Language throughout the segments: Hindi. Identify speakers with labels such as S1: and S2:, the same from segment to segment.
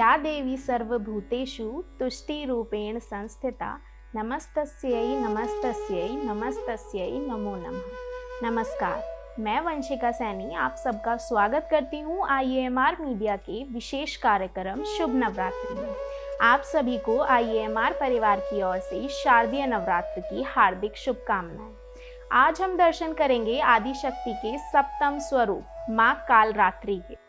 S1: या देवी सर्वभूतेषु तुष्टिरूपेण संस्थिता नमस्तस्यै नमस्तस्यै नमस्तस्यै नमो नमः। नमस्कार, मैं वंशिका सैनी आप सबका स्वागत करती हूँ IAMR मीडिया के विशेष कार्यक्रम शुभ नवरात्रि में। आप सभी को IAMR परिवार की ओर से शारदीय नवरात्र की हार्दिक शुभकामनाएं। आज हम दर्शन करेंगे आदिशक्ति के सप्तम स्वरूप माँ कालरात्रि के।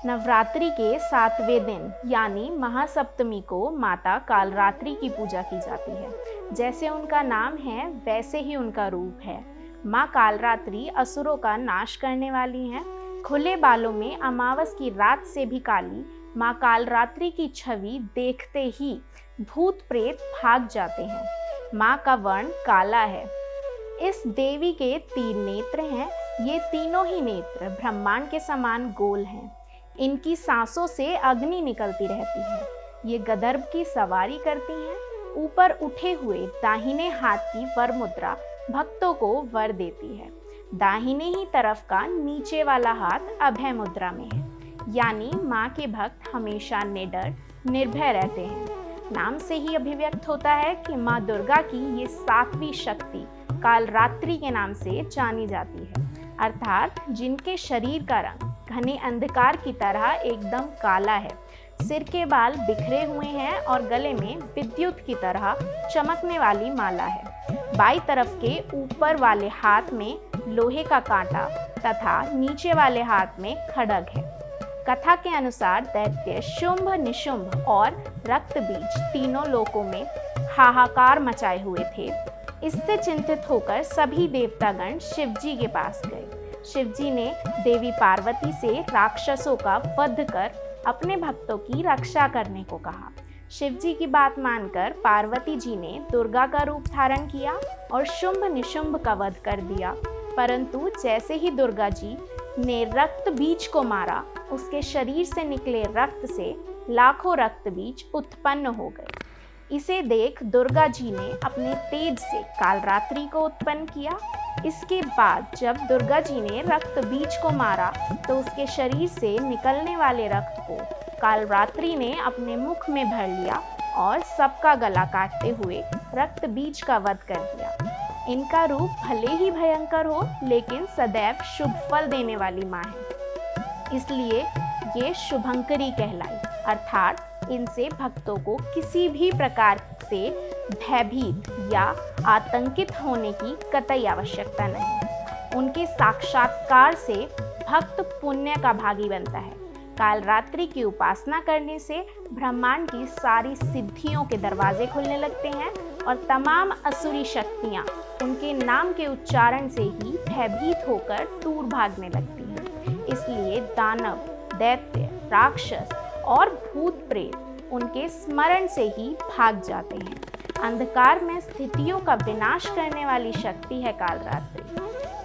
S1: नवरात्रि के 7वें दिन यानी महासप्तमी को माता कालरात्रि की पूजा की जाती है। जैसे उनका नाम है वैसे ही उनका रूप है। माँ कालरात्रि असुरों का नाश करने वाली हैं। खुले बालों में अमावस की रात से भी काली माँ कालरात्रि की छवि देखते ही भूत प्रेत भाग जाते हैं। माँ का वर्ण काला है। इस देवी के 3 नेत्र हैं। ये तीनों ही नेत्र ब्रह्मांड के समान गोल हैं। इनकी सांसों से अग्नि निकलती रहती है। ये गदर्भ की सवारी करती हैं। ऊपर उठे हुए दाहिने हाथ की वर मुद्रा भक्तों को वर देती है। दाहिने ही तरफ का नीचे वाला हाथ अभय मुद्रा में है, यानी माँ के भक्त हमेशा निडर निर्भय रहते हैं। नाम से ही अभिव्यक्त होता है कि माँ दुर्गा की ये 7वीं शक्ति कालरात्रि के नाम से जानी जाती है, अर्थात जिनके शरीर का रंग घने अंधकार की तरह एकदम काला है। सिर के बाल बिखरे हुए हैं और गले में विद्युत की तरह चमकने वाली माला है। बाईं तरफ के ऊपर वाले हाथ में लोहे का कांटा तथा नीचे वाले हाथ में खड्ग है। कथा के अनुसार दैत्य शुंभ निशुंभ और रक्तबीज तीनों लोकों में हाहाकार मचाए हुए थे। इससे चिंतित होकर सभी देवतागण शिवजी के पास गए। शिवजी ने देवी पार्वती से राक्षसों का वध कर अपने भक्तों की रक्षा करने को कहा। शिवजी की बात मानकर पार्वती जी ने दुर्गा का रूप धारण किया और शुंभ निशुंभ का वध कर दिया। परंतु जैसे ही दुर्गा जी ने रक्त बीज को मारा, उसके शरीर से निकले रक्त से लाखों रक्त बीज उत्पन्न हो गए। इसे देख दुर्गा जी ने अपने तेज से कालरात्रि को उत्पन्न किया। इसके बाद जब दुर्गा जी ने रक्त बीज को मारा तो उसके शरीर से निकलने वाले रक्त को कालरात्रि ने अपने मुख में भर लिया और सबका गला काटते हुए रक्त बीज का वध कर दिया। इनका रूप भले ही भयंकर हो, लेकिन सदैव शुभ फल देने वाली माँ है, इसलिए ये शुभंकरी कहलाई, अर्थात इनसे भक्तों को किसी भी प्रकार से भयभीत या आतंकित होने की कतई आवश्यकता नहीं। उनके साक्षात्कार से भक्त पुण्य का भागी बनता है। कालरात्रि की उपासना करने से ब्रह्मांड की सारी सिद्धियों के दरवाजे खुलने लगते हैं और तमाम असुरी शक्तियाँ उनके नाम के उच्चारण से ही भयभीत होकर दूर भागने लगती हैं। इसलिए दानव, दैत्य, राक्षस और भूत प्रेत उनके स्मरण से ही भाग जाते हैं। अंधकार में स्थितियों का विनाश करने वाली शक्ति है कालरात्रि।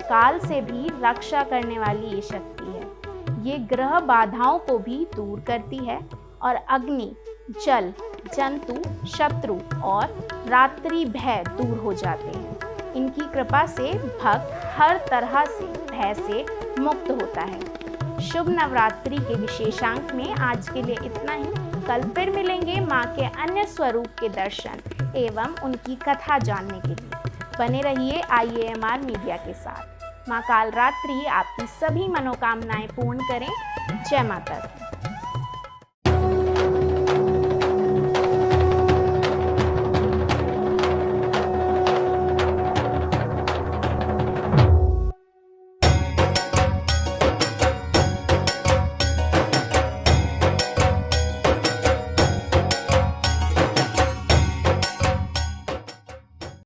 S1: काल से भी रक्षा करने वाली ये शक्ति है। ये ग्रह बाधाओं को भी दूर करती है और अग्नि, जल, जंतु, शत्रु और रात्रि भय दूर हो जाते हैं। इनकी कृपा से भक्त हर तरह से भय से मुक्त होता है। शुभ नवरात्रि के विशेषांक में आज के लिए इतना ही। कल फिर मिलेंगे माँ के अन्य स्वरूप के दर्शन एवं उनकी कथा जानने के लिए। बने रहिए IAMR मीडिया के साथ। माँ कालरात्रि आपकी सभी मनोकामनाएं पूर्ण करें। जय माता दी।